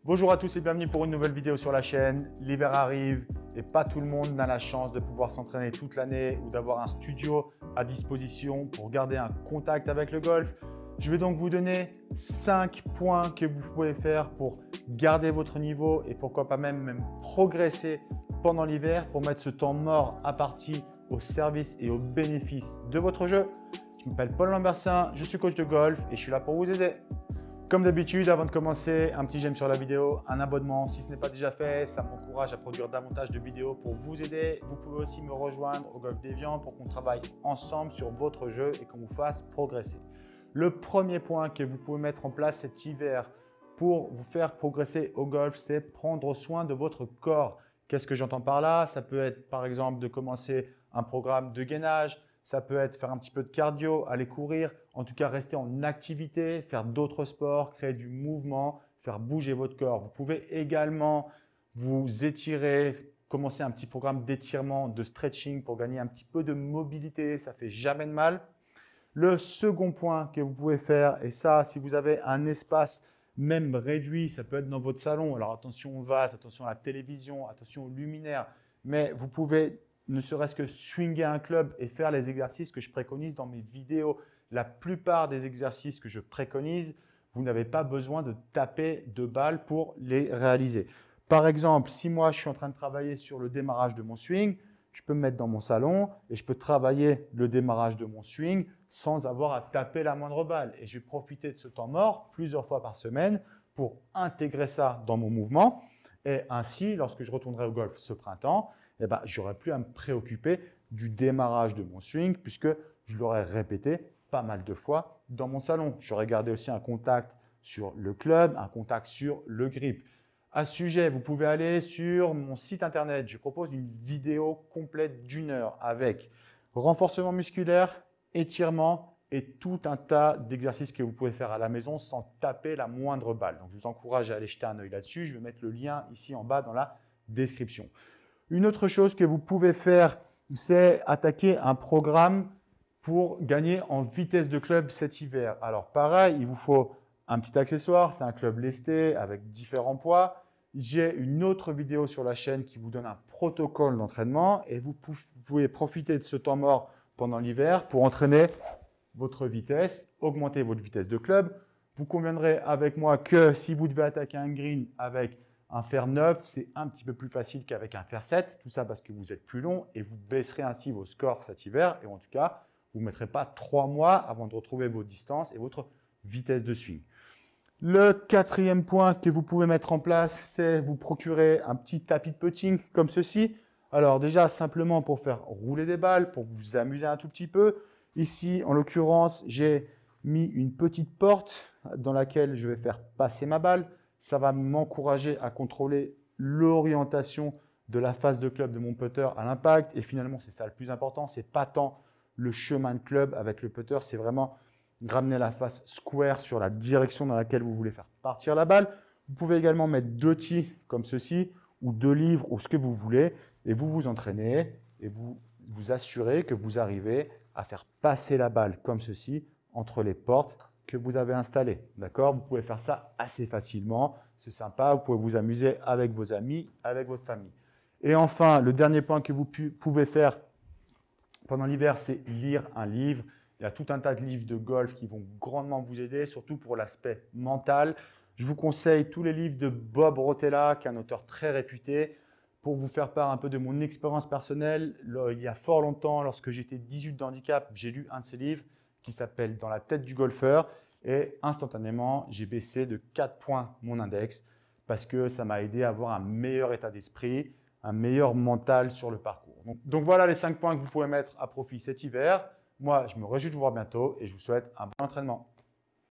Bonjour à tous et bienvenue pour une nouvelle vidéo sur la chaîne. L'hiver arrive et pas tout le monde n'a la chance de pouvoir s'entraîner toute l'année ou d'avoir un studio à disposition pour garder un contact avec le golf. Je vais donc vous donner 5 points que vous pouvez faire pour garder votre niveau et pourquoi pas même progresser pendant l'hiver pour mettre ce temps mort à partie au service et au bénéfice de votre jeu. Je m'appelle Paul Lambersin, je suis coach de golf et je suis là pour vous aider. Comme d'habitude, avant de commencer, un petit j'aime sur la vidéo, un abonnement si ce n'est pas déjà fait, ça m'encourage à produire davantage de vidéos pour vous aider. Vous pouvez aussi me rejoindre au Golf Déviant pour qu'on travaille ensemble sur votre jeu et qu'on vous fasse progresser. Le premier point que vous pouvez mettre en place cet hiver pour vous faire progresser au golf, c'est prendre soin de votre corps. Qu'est-ce que j'entends par là? Ça peut être par exemple de commencer un programme de gainage, ça peut être faire un petit peu de cardio, aller courir, en tout cas rester en activité, faire d'autres sports, créer du mouvement, faire bouger votre corps. Vous pouvez également vous étirer, commencer un petit programme d'étirement, de stretching pour gagner un petit peu de mobilité, ça fait jamais de mal. Le second point que vous pouvez faire, et ça si vous avez un espace même réduit, ça peut être dans votre salon, alors attention aux vases, attention à la télévision, attention aux luminaires, mais vous pouvez ne serait-ce que swinger un club et faire les exercices que je préconise dans mes vidéos. La plupart des exercices que je préconise, vous n'avez pas besoin de taper de balles pour les réaliser. Par exemple, si moi je suis en train de travailler sur le démarrage de mon swing, je peux me mettre dans mon salon et je peux travailler le démarrage de mon swing sans avoir à taper la moindre balle. Et je vais profiter de ce temps mort plusieurs fois par semaine pour intégrer ça dans mon mouvement. Et ainsi, lorsque je retournerai au golf ce printemps, je n'aurai plus à me préoccuper du démarrage de mon swing puisque je l'aurai répété pas mal de fois dans mon salon. J'aurai gardé aussi un contact sur le club, un contact sur le grip. À ce sujet, vous pouvez aller sur mon site internet. Je propose une vidéo complète d'1 heure avec renforcement musculaire, étirement et tout un tas d'exercices que vous pouvez faire à la maison sans taper la moindre balle. Donc, je vous encourage à aller jeter un œil là-dessus. Je vais mettre le lien ici en bas dans la description. Une autre chose que vous pouvez faire, c'est attaquer un programme pour gagner en vitesse de club cet hiver. Alors pareil, il vous faut un petit accessoire, c'est un club lesté avec différents poids. J'ai une autre vidéo sur la chaîne qui vous donne un protocole d'entraînement et vous pouvez profiter de ce temps mort pendant l'hiver pour entraîner votre vitesse, augmenter votre vitesse de club. Vous conviendrez avec moi que si vous devez attaquer un green avec un fer 9, c'est un petit peu plus facile qu'avec un fer 7. Tout ça parce que vous êtes plus long et vous baisserez ainsi vos scores cet hiver. Et en tout cas, vous ne mettrez pas 3 mois avant de retrouver vos distances et votre vitesse de swing. Le quatrième point que vous pouvez mettre en place, c'est vous procurer un petit tapis de putting comme ceci. Alors déjà, simplement pour faire rouler des balles, pour vous amuser un tout petit peu. Ici, en l'occurrence, j'ai mis une petite porte dans laquelle je vais faire passer ma balle. Ça va m'encourager à contrôler l'orientation de la face de club de mon putter à l'impact. Et finalement, c'est ça le plus important. Ce n'est pas tant le chemin de club avec le putter, c'est vraiment ramener la face square sur la direction dans laquelle vous voulez faire partir la balle. Vous pouvez également mettre 2 tees comme ceci ou 2 livres ou ce que vous voulez et vous vous entraînez et vous vous assurez que vous arrivez à faire passer la balle comme ceci entre les portes que vous avez installées. D'accord? Vous pouvez faire ça assez facilement. C'est sympa. Vous pouvez vous amuser avec vos amis, avec votre famille. Et enfin, le dernier point que vous pouvez faire pendant l'hiver, c'est lire un livre. Il y a tout un tas de livres de golf qui vont grandement vous aider, surtout pour l'aspect mental. Je vous conseille tous les livres de Bob Rotella, qui est un auteur très réputé. Pour vous faire part un peu de mon expérience personnelle, il y a fort longtemps, lorsque j'étais 18 de handicap, j'ai lu un de ses livres qui s'appelle « Dans la tête du golfeur » et instantanément, j'ai baissé de 4 points mon index parce que ça m'a aidé à avoir un meilleur état d'esprit, un meilleur mental sur le parcours. Donc voilà les 5 points que vous pouvez mettre à profit cet hiver. Moi, je me réjouis de vous voir bientôt et je vous souhaite un bon entraînement.